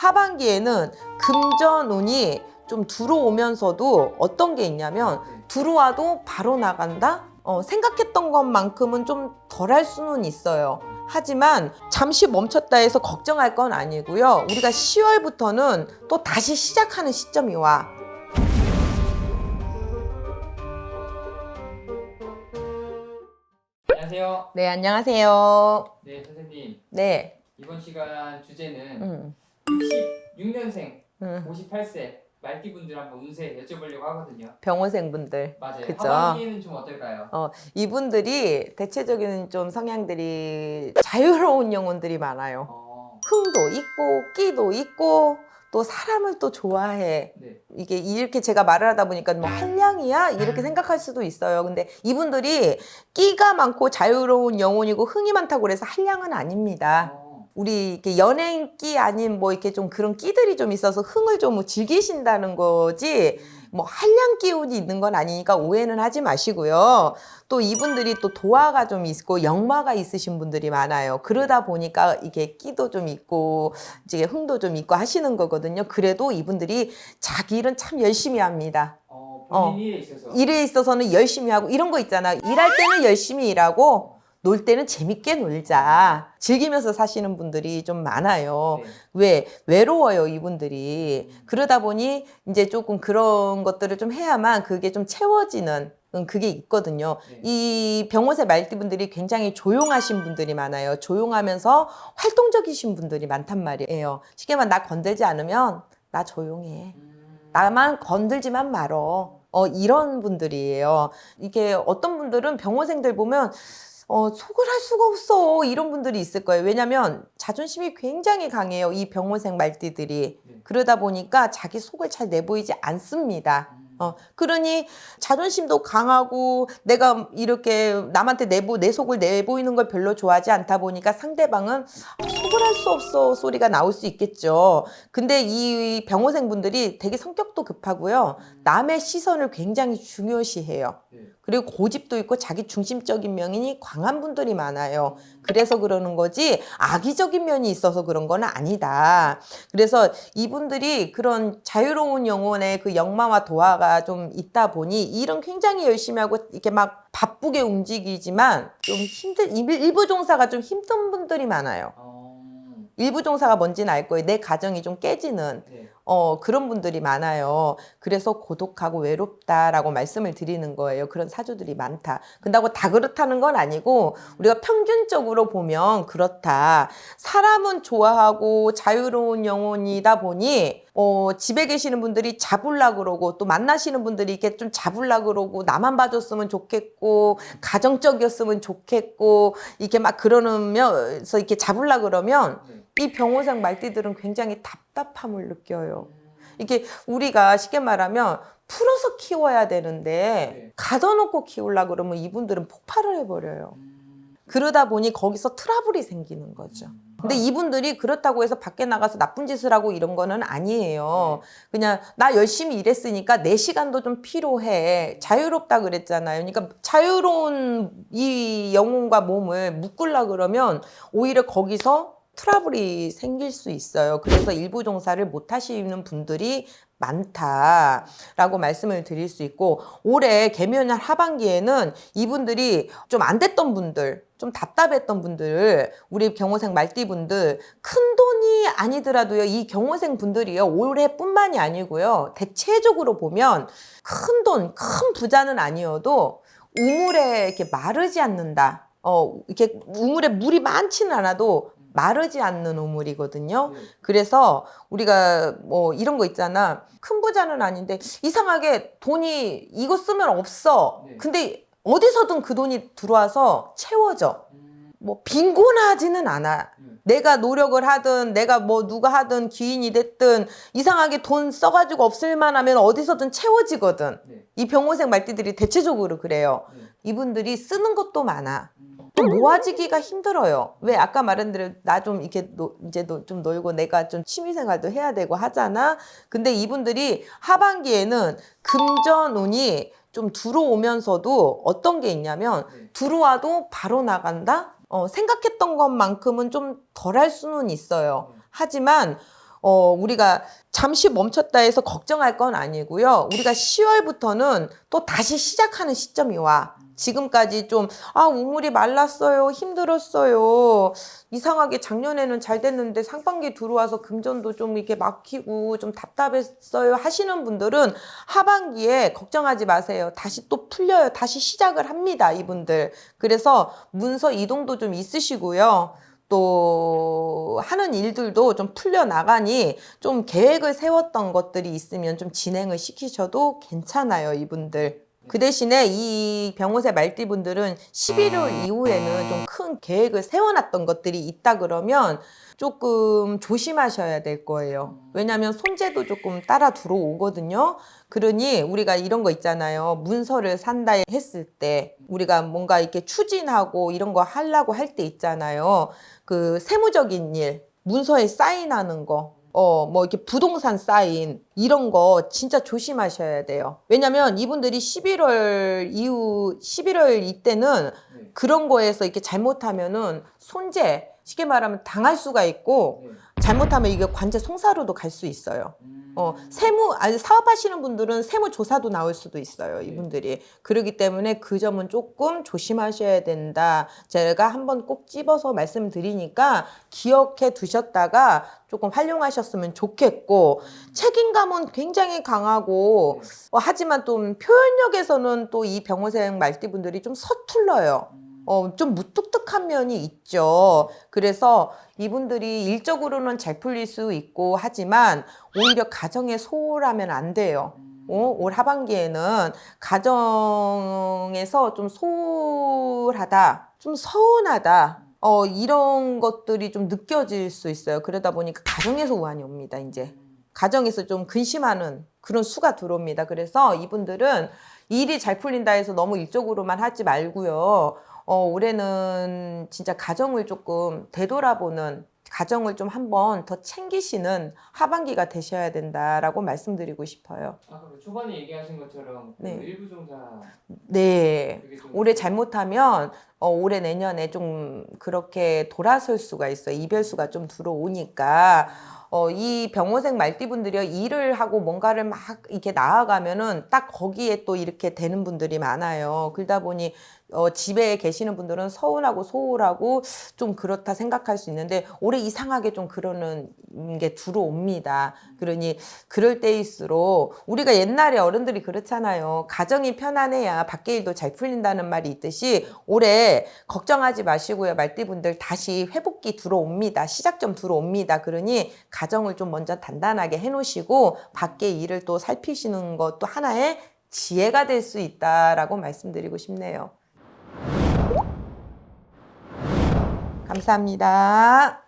하반기에는 금전운이 좀 들어오면서도 어떤 게 있냐면 들어와도 바로 나간다? 생각했던 것만큼은 좀 덜 할 수는 있어요. 하지만 잠시 멈췄다 해서 걱정할 건 아니고요. 우리가 10월부터는 또 다시 시작하는 시점이 와. 안녕하세요. 네, 안녕하세요. 네, 선생님. 네. 이번 시간 주제는 음. 66년생, 음. 58세 말띠분들 한번 운세 여쭤보려고 하거든요. 병호생분들. 맞아요. 그죠? 하반기에는 좀 어떨까요? 이분들이 대체적인 좀 성향들이 자유로운 영혼들이 많아요. 흥도 있고 끼도 있고 또 사람을 또 좋아해. 네. 이게 이렇게 제가 말을 하다 보니까 뭐 한량이야? 이렇게 생각할 수도 있어요. 근데 이분들이 끼가 많고 자유로운 영혼이고 흥이 많다고 그래서 한량은 아닙니다. 우리 이렇게 연예인 끼 아닌 뭐 이렇게 좀 그런 끼들이 좀 있어서 흥을 좀 즐기신다는 거지 뭐 한량 기운이 있는 건 아니니까 오해는 하지 마시고요. 또 이분들이 또 도화가 좀 있고 역마가 있으신 분들이 많아요. 그러다 보니까 이게 끼도 좀 있고 이제 흥도 좀 있고 하시는 거거든요. 그래도 이분들이 자기 일은 참 열심히 합니다. 본인 일에 있어서. 일에 있어서는 열심히 하고 이런 거 있잖아. 일할 때는 열심히 일하고 놀 때는 재밌게 놀자. 즐기면서 사시는 분들이 좀 많아요. 네. 왜? 외로워요, 이분들이. 그러다 보니 이제 조금 그런 것들을 좀 해야만 그게 좀 채워지는 그게 있거든요. 네. 이 병호세 말띠분들이 굉장히 조용하신 분들이 많아요. 조용하면서 활동적이신 분들이 많단 말이에요. 쉽게 말하면 나 건들지 않으면 나 조용해. 나만 건들지만 말어. 이런 분들이에요. 이게 어떤 분들은 병호생들 보면 속을 할 수가 없어. 이런 분들이 있을 거예요. 왜냐면 자존심이 굉장히 강해요. 이 병호생 말띠들이. 네. 그러다 보니까 자기 속을 잘 내보이지 않습니다. 그러니 자존심도 강하고 내가 이렇게 남한테 내 속을 내보이는 걸 별로 좋아하지 않다 보니까 상대방은 속을 할 수 없어 소리가 나올 수 있겠죠. 근데 이 병호생 분들이 되게 성격도 급하고요. 남의 시선을 굉장히 중요시해요. 네. 그리고 고집도 있고 자기 중심적인 면이 강한 분들이 많아요. 그래서 그러는 거지 악의적인 면이 있어서 그런 건 아니다. 그래서 이분들이 그런 자유로운 영혼의 그 역마와 도화가 좀 있다 보니 일은 굉장히 열심히 하고 이렇게 막 바쁘게 움직이지만 좀 일부 종사가 좀 힘든 분들이 많아요. 일부 종사가 뭔지는 알 거예요. 내 가정이 좀 깨지는 네. 그런 분들이 많아요. 그래서 고독하고 외롭다라고 말씀을 드리는 거예요. 그런 사주들이 많다. 근다고 다 그렇다는 건 아니고 우리가 평균적으로 보면 그렇다. 사람은 좋아하고 자유로운 영혼이다 보니 집에 계시는 분들이 잡으려고 그러고 또 만나시는 분들이 이렇게 좀 잡으려고 그러고 나만 봐줬으면 좋겠고 가정적이었으면 좋겠고 이렇게 막 그러면서 이렇게 잡으려고 그러면 이 병호생 말띠들은 굉장히 답답함을 느껴요. 이게 우리가 쉽게 말하면 풀어서 키워야 되는데 가둬놓고 키우려고 그러면 이분들은 폭발을 해버려요. 그러다 보니 거기서 트러블이 생기는 거죠. 근데 이분들이 그렇다고 해서 밖에 나가서 나쁜 짓을 하고 이런 거는 아니에요. 그냥 나 열심히 일했으니까 내 시간도 좀 필요해. 자유롭다 그랬잖아요. 그러니까 자유로운 이 영혼과 몸을 묶으려고 그러면 오히려 거기서 트러블이 생길 수 있어요. 그래서 일부 종사를 못 하시는 분들이 많다라고 말씀을 드릴 수 있고 올해 개묘년 하반기에는 이분들이 좀 안 됐던 분들 좀 답답했던 분들 우리 경호생 말띠분들 큰 돈이 아니더라도요 이 경호생 분들이요 올해뿐만이 아니고요 대체적으로 보면 큰 돈, 큰 부자는 아니어도 우물에 이렇게 마르지 않는다 이렇게 우물에 물이 많지는 않아도 마르지 않는 우물이거든요. 그래서 우리가 뭐 이런 거 있잖아. 큰 부자는 아닌데 이상하게 돈이 이거 쓰면 없어. 근데 어디서든 그 돈이 들어와서 채워져. 뭐 빈곤하지는 않아. 내가 노력을 하든 내가 뭐 누가 하든 귀인이 됐든 이상하게 돈 써가지고 없을만 하면 어디서든 채워지거든. 이 병호생 말띠들이 대체적으로 그래요. 이분들이 쓰는 것도 많아. 또 모아지기가 힘들어요. 왜 아까 말한 대로 나 좀 이렇게 이제 좀 놀고 내가 좀 취미생활도 해야 되고 하잖아. 근데 이분들이 하반기에는 금전운이 좀 들어오면서도 어떤 게 있냐면 들어와도 바로 나간다? 생각했던 것만큼은 좀 덜 할 수는 있어요. 하지만 우리가 잠시 멈췄다 해서 걱정할 건 아니고요. 우리가 10월부터는 또 다시 시작하는 시점이 와. 지금까지 좀, 우물이 말랐어요. 힘들었어요. 이상하게 작년에는 잘 됐는데 상반기 들어와서 금전도 좀 이렇게 막히고 좀 답답했어요. 하시는 분들은 하반기에 걱정하지 마세요. 다시 또 풀려요. 다시 시작을 합니다. 이분들. 그래서 문서 이동도 좀 있으시고요. 또 하는 일들도 좀 풀려나가니 좀 계획을 세웠던 것들이 있으면 좀 진행을 시키셔도 괜찮아요. 이분들. 그 대신에 이 병호세 말띠분들은 11월 이후에는 좀 큰 계획을 세워놨던 것들이 있다 그러면 조금 조심하셔야 될 거예요. 왜냐하면 손재도 조금 따라 들어오거든요. 그러니 우리가 이런 거 있잖아요. 문서를 산다 했을 때 우리가 뭔가 이렇게 추진하고 이런 거 하려고 할 때 있잖아요. 그 세무적인 일, 문서에 사인하는 거. 뭐 이렇게 부동산 사인 이런 거 진짜 조심하셔야 돼요. 왜냐면 이분들이 11월 이후 11월 이때는 네. 그런 거에서 이렇게 잘못하면은 손재 쉽게 말하면 당할 수가 있고 네. 잘못하면 이게 관제 송사로도 갈 수 있어요. 음. 사업하시는 분들은 세무조사도 나올 수도 있어요, 이분들이. 그렇기 때문에 그 점은 조금 조심하셔야 된다. 제가 한번 꼭 집어서 말씀드리니까 기억해 두셨다가 조금 활용하셨으면 좋겠고, 책임감은 굉장히 강하고, 하지만 또 표현력에서는 또 이 병호생 말띠분들이 좀 서툴러요. 좀 무뚝뚝한 면이 있죠. 그래서 이분들이 일적으로는 잘 풀릴 수 있고 하지만 오히려 가정에 소홀하면 안 돼요. 올 하반기에는 가정에서 좀 소홀하다, 좀 서운하다, 이런 것들이 좀 느껴질 수 있어요. 그러다 보니까 가정에서 우환이 옵니다, 이제. 가정에서 좀 근심하는 그런 수가 들어옵니다. 그래서 이분들은 일이 잘 풀린다 해서 너무 일적으로만 하지 말고요. 올해는 진짜 가정을 조금 되돌아보는, 가정을 좀 한번 더 챙기시는 하반기가 되셔야 된다라고 말씀드리고 싶어요. 아까 그 초반에 얘기하신 것처럼 그 네. 일부 종사 네. 그게 좀 올해 잘못하면 올해 내년에 좀 그렇게 돌아설 수가 있어요. 이별수가 좀 들어오니까. 이 병호생 말띠분들이요, 일을 하고 뭔가를 막 이렇게 나아가면은 딱 거기에 또 이렇게 되는 분들이 많아요. 그러다 보니 집에 계시는 분들은 서운하고 소홀하고 좀 그렇다 생각할 수 있는데 올해 이상하게 좀 그러는 게 들어옵니다. 그러니 그럴 때일수록 우리가 옛날에 어른들이 그렇잖아요. 가정이 편안해야 밖에 일도 잘 풀린다는 말이 있듯이 올해 걱정하지 마시고요. 말띠분들 다시 회복기 들어옵니다. 시작점 들어옵니다. 그러니 가정을 좀 먼저 단단하게 해놓으시고 밖에 일을 또 살피시는 것도 하나의 지혜가 될 수 있다라고 말씀드리고 싶네요. 감사합니다.